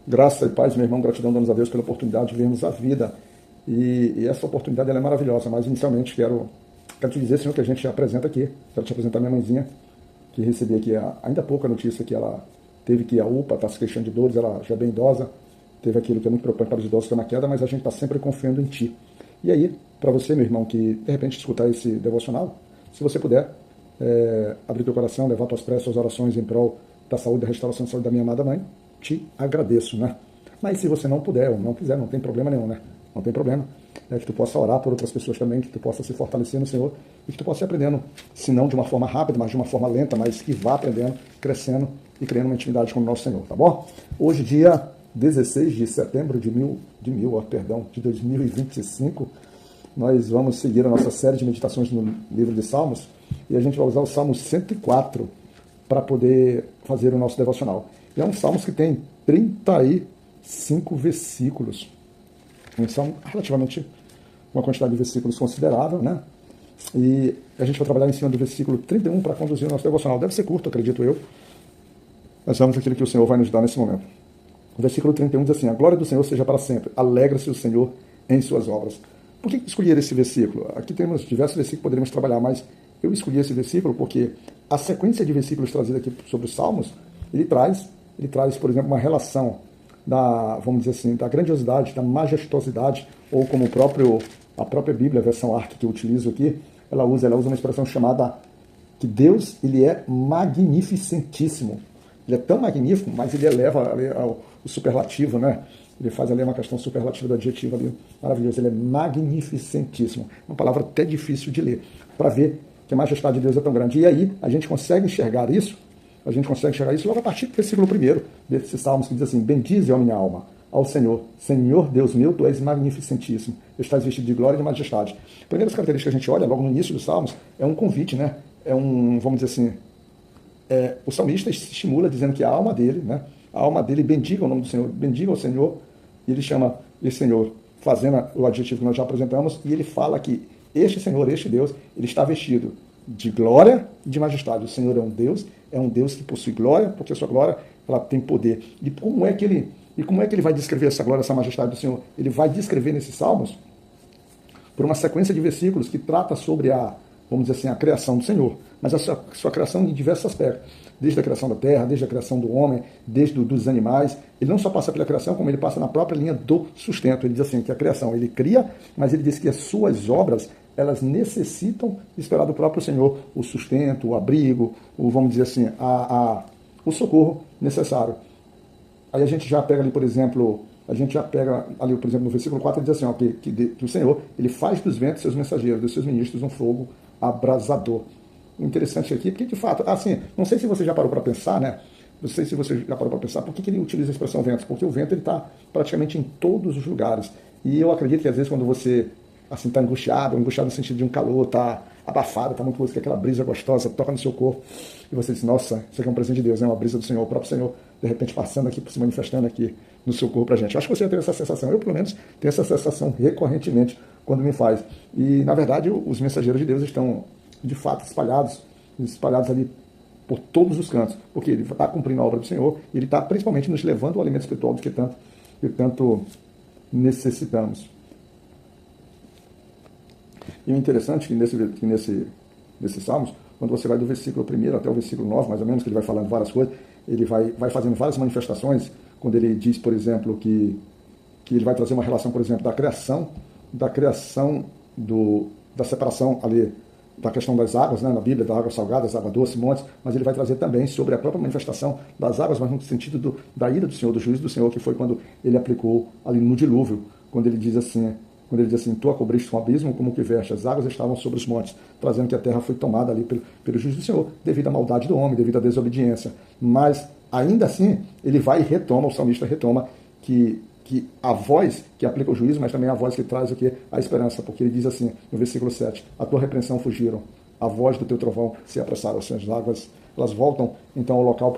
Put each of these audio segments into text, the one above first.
Graça e paz, meu irmão, gratidão damos a Deus pela oportunidade de vermos a vida. E essa oportunidade ela é maravilhosa, mas inicialmente quero te dizer, Senhor, que a gente apresenta aqui. Quero te apresentar minha mãezinha, que recebi aqui ainda há pouco a notícia que ela teve que ir à UPA, está se queixando de dores, ela já é bem idosa, teve aquilo que é muito preocupante para os idosos, que é uma queda, mas a gente está sempre confiando em Ti. E aí, para você, meu irmão, que de repente escutar esse devocional, se você puder, abrir teu coração, levar tuas preces, suas orações em prol da saúde, da restauração da saúde da minha amada mãe, te agradeço, né? Mas se você não puder ou não quiser, não tem problema nenhum, né? Não tem problema. É que tu possa orar por outras pessoas também, que tu possa se fortalecer no Senhor e que tu possa ir aprendendo, se não de uma forma rápida, mas de uma forma lenta, mas que vá aprendendo, crescendo e criando uma intimidade com o nosso Senhor, tá bom? Hoje, dia 16 de setembro de 2025, nós vamos seguir a nossa série de meditações no livro de Salmos e a gente vai usar o Salmo 104 para poder fazer o nosso devocional. E é um Salmos que tem 35 versículos. São relativamente uma quantidade de versículos considerável, né? E a gente vai trabalhar em cima do versículo 31 para conduzir o nosso devocional. Deve ser curto, acredito eu. Nós vamos aquilo que o Senhor vai nos dar nesse momento. O versículo 31 diz assim: a glória do Senhor seja para sempre. Alegra-se o Senhor em suas obras. Por que escolher esse versículo? Aqui temos diversos versículos que poderíamos trabalhar, mas eu escolhi esse versículo porque a sequência de versículos trazida aqui sobre os Salmos, ele traz, por exemplo, uma relação vamos dizer assim, da grandiosidade, da majestosidade, ou como a própria Bíblia, a versão ARC que eu utilizo aqui, ela usa uma expressão chamada que Deus, ele é magnificentíssimo. Ele é tão magnífico, mas ele eleva ali o superlativo, né? Ele faz ali uma questão superlativa do adjetivo ali, maravilhoso. Ele é magnificentíssimo. Uma palavra até difícil de ler, para ver que a majestade de Deus é tão grande. E aí, a gente consegue enxergar isso logo a partir do versículo 1 desses salmos que diz assim: bendize, ó minha alma, ao Senhor. Senhor Deus meu, tu és magnificentíssimo, estás vestido de glória e de majestade. A primeira das características que a gente olha logo no início dos salmos é um convite, né? Vamos dizer assim, o salmista se estimula dizendo que a alma dele, né? A alma dele bendiga o nome do Senhor, bendiga o Senhor, e ele chama esse Senhor, fazendo o adjetivo que nós já apresentamos, e ele fala que este Senhor, este Deus, ele está vestido de glória e de majestade. O Senhor é um Deus que possui glória, porque a sua glória ela tem poder. E como é que ele vai descrever essa glória, essa majestade do Senhor? Ele vai descrever nesses salmos por uma sequência de versículos que trata sobre vamos dizer assim, a criação do Senhor, mas a sua criação em diversos aspectos, desde a criação da terra, desde a criação do homem, desde dos animais. Ele não só passa pela criação, como ele passa na própria linha do sustento. Ele diz assim, que a criação, ele cria, mas ele diz que as suas obras, elas necessitam esperar do próprio Senhor o sustento, o abrigo, vamos dizer assim, o socorro necessário. Aí a gente já pega ali, por exemplo, no versículo 4, ele diz assim, ó, que o Senhor, ele faz dos ventos seus mensageiros, dos seus ministros um fogo abrasador. O interessante aqui, porque de fato, assim, não sei se você já parou para pensar, né? Não sei se você já parou para pensar, por que ele utiliza a expressão ventos? Porque o vento está praticamente em todos os lugares. E eu acredito que às vezes quando você assim, está angustiado no sentido de um calor, está abafado, está muito música, aquela brisa gostosa, toca no seu corpo, e você diz, nossa, isso aqui é um presente de Deus, é uma brisa do Senhor, o próprio Senhor, de repente passando aqui, se manifestando aqui no seu corpo pra gente. Eu acho que você tem essa sensação, eu pelo menos tenho essa sensação recorrentemente quando me faz. E na verdade os mensageiros de Deus estão de fato espalhados ali por todos os cantos, porque ele está cumprindo a obra do Senhor, e ele está principalmente nos levando ao alimento espiritual do que tanto necessitamos. E o interessante é que nesses salmos, quando você vai do versículo 1 até o versículo 9, mais ou menos, que ele vai falando várias coisas, ele vai fazendo várias manifestações, quando ele diz, por exemplo, que ele vai trazer uma relação, por exemplo, da criação da separação ali, da questão das águas, né, na Bíblia, da água salgada, das águas doces, montes, mas ele vai trazer também sobre a própria manifestação das águas, mas no sentido da ira do Senhor, do juízo do Senhor, que foi quando ele aplicou ali no dilúvio, quando ele diz assim, tu a cobriste com um abismo, como que veste, as águas estavam sobre os montes, trazendo que a terra foi tomada ali pelo juízo do Senhor, devido à maldade do homem, devido à desobediência. Mas, ainda assim, ele vai e retoma, o salmista retoma, que a voz que aplica o juízo, mas também a voz que traz o que? A esperança, porque ele diz assim, no versículo 7, a tua repreensão fugiram, a voz do teu trovão se apressaram, ou seja, as águas, elas voltam, então, ao local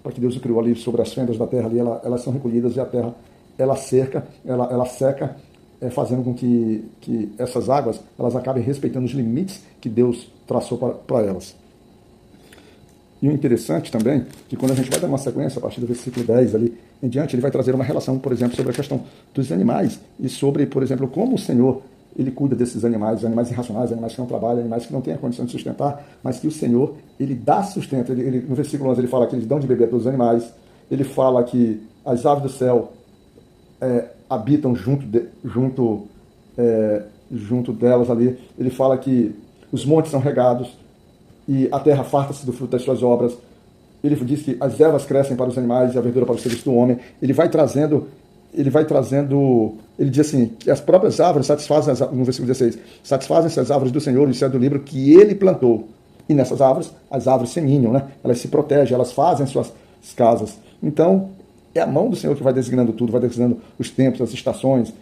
para que Deus o criou ali, sobre as fendas da terra ali, elas são recolhidas e a terra ela seca, fazendo com que essas águas elas acabem respeitando os limites que Deus traçou para elas. E o interessante também, que quando a gente vai dar uma sequência, a partir do versículo 10 ali em diante, ele vai trazer uma relação, por exemplo, sobre a questão dos animais e sobre, por exemplo, como o Senhor ele cuida desses animais irracionais, animais que não trabalham, animais que não têm a condição de sustentar, mas que o Senhor, ele dá sustento. No versículo 11 ele fala que eles dão de beber a todos os animais, ele fala que as aves do céu habitam junto delas ali, ele fala que os montes são regados e a terra farta-se do fruto das suas obras. Ele diz que as ervas crescem para os animais e a verdura para o serviço do homem. Ele diz assim, que as próprias árvores satisfazem, no versículo 16, satisfazem-se as árvores do Senhor e cedro do livro que ele plantou. E nessas árvores, as árvores seminham, né? Elas se protegem, elas fazem suas casas. Então, é a mão do Senhor que vai designando tudo, vai designando os tempos, as estações,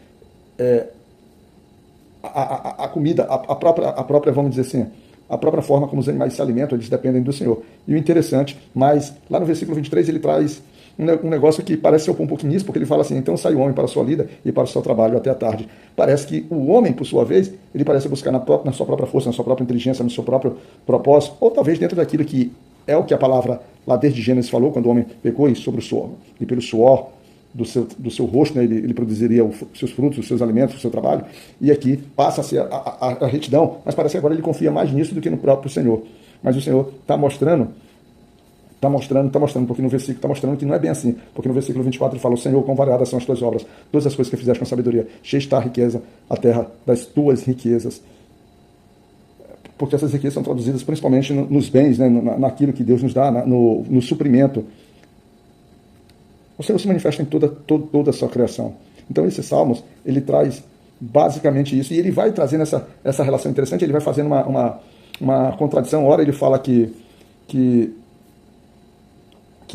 a comida, a própria, vamos dizer assim, a própria forma como os animais se alimentam, eles dependem do Senhor. E o interessante, mas lá no versículo 23 ele traz um negócio que parece ser um pouquinho nisso, porque ele fala assim, então sai o homem para a sua lida e para o seu trabalho até a tarde. Parece que o homem, por sua vez, ele parece buscar na sua própria força, na sua própria inteligência, no seu próprio propósito, ou talvez dentro daquilo que é o que a palavra lá desde Gênesis falou, quando o homem pecou, e sobre o suor, e pelo suor do seu rosto, né, ele produziria os seus frutos, os seus alimentos, o seu trabalho, e aqui passa a ser a retidão, mas parece que agora ele confia mais nisso do que no próprio Senhor. Mas o Senhor está mostrando, porque no versículo está mostrando que não é bem assim, porque no versículo 24 ele fala, o Senhor, quão variadas são as tuas obras, todas as coisas que fizeste com sabedoria, cheia está a riqueza, a terra das tuas riquezas, porque essas riquezas são traduzidas principalmente nos bens, né, naquilo que Deus nos dá, no suprimento. O Senhor se manifesta em toda a sua criação. Então, esses salmos, ele traz basicamente isso, e ele vai trazendo essa relação interessante, ele vai fazendo uma contradição. Ora, ele fala que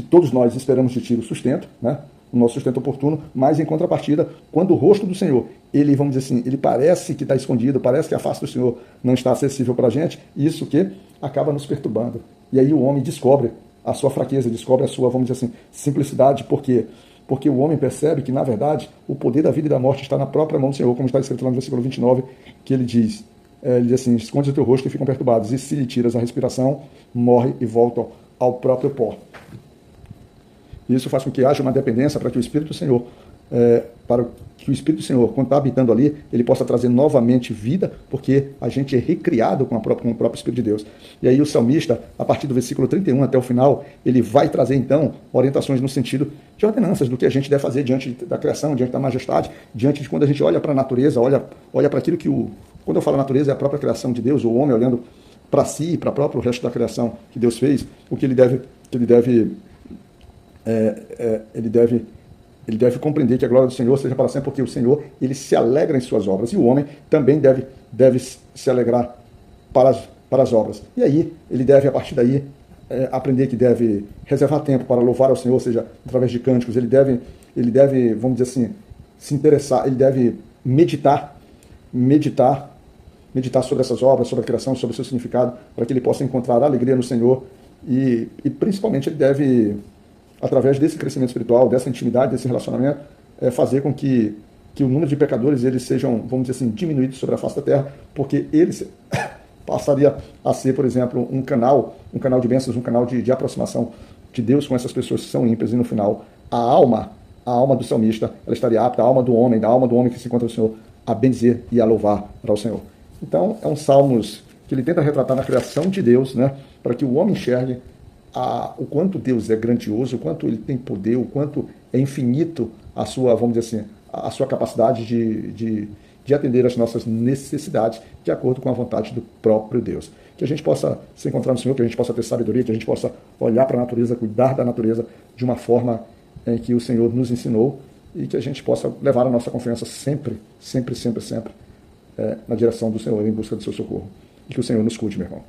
todos nós esperamos de ti o sustento, né? O nosso sustento oportuno, mas em contrapartida, quando o rosto do Senhor, ele, vamos dizer assim, ele parece que está escondido, parece que a face do Senhor não está acessível para a gente, isso que acaba nos perturbando. E aí o homem descobre a sua fraqueza, descobre a sua, vamos dizer assim, simplicidade. Por quê? Porque o homem percebe que, na verdade, o poder da vida e da morte está na própria mão do Senhor, como está escrito lá no versículo 29, que ele diz assim, esconde o teu rosto e ficam perturbados, e se lhe tiras a respiração, morre e voltam ao próprio pó. E isso faz com que haja uma dependência para que o Espírito do Senhor, quando está habitando ali, ele possa trazer novamente vida, porque a gente é recriado com o próprio Espírito de Deus. E aí o salmista, a partir do versículo 31 até o final, ele vai trazer então orientações no sentido de ordenanças do que a gente deve fazer diante da criação, diante da majestade, diante de quando a gente olha para a natureza, olha para aquilo que quando eu falo natureza, é a própria criação de Deus, o homem olhando para si, para o próprio resto da criação que Deus fez, o que ele deve compreender que a glória do Senhor seja para sempre, porque o Senhor, ele se alegra em suas obras, e o homem também deve se alegrar para as obras. E aí, ele deve, a partir daí, aprender que deve reservar tempo para louvar ao Senhor, ou seja, através de cânticos, ele deve, vamos dizer assim, se interessar, ele deve meditar sobre essas obras, sobre a criação, sobre o seu significado, para que ele possa encontrar alegria no Senhor, e principalmente ele deve, através desse crescimento espiritual, dessa intimidade, desse relacionamento, fazer com que o número de pecadores eles sejam, vamos dizer assim, diminuídos sobre a face da terra, porque eles passaria a ser, por exemplo, um canal de bênçãos, um canal de aproximação de Deus com essas pessoas que são ímpias, e no final a alma do salmista, ela estaria apta, a alma do homem que se encontra no Senhor, a bendizer e a louvar para o Senhor. Então, é um salmos que ele tenta retratar na criação de Deus, né, para que o homem enxergue o quanto Deus é grandioso, o quanto ele tem poder, o quanto é infinito a sua, vamos dizer assim, a sua capacidade de atender às nossas necessidades de acordo com a vontade do próprio Deus. Que a gente possa se encontrar no Senhor, que a gente possa ter sabedoria, que a gente possa olhar para a natureza, cuidar da natureza de uma forma em que o Senhor nos ensinou, e que a gente possa levar a nossa confiança sempre na direção do Senhor, em busca do seu socorro. E que o Senhor nos cuide, meu irmão.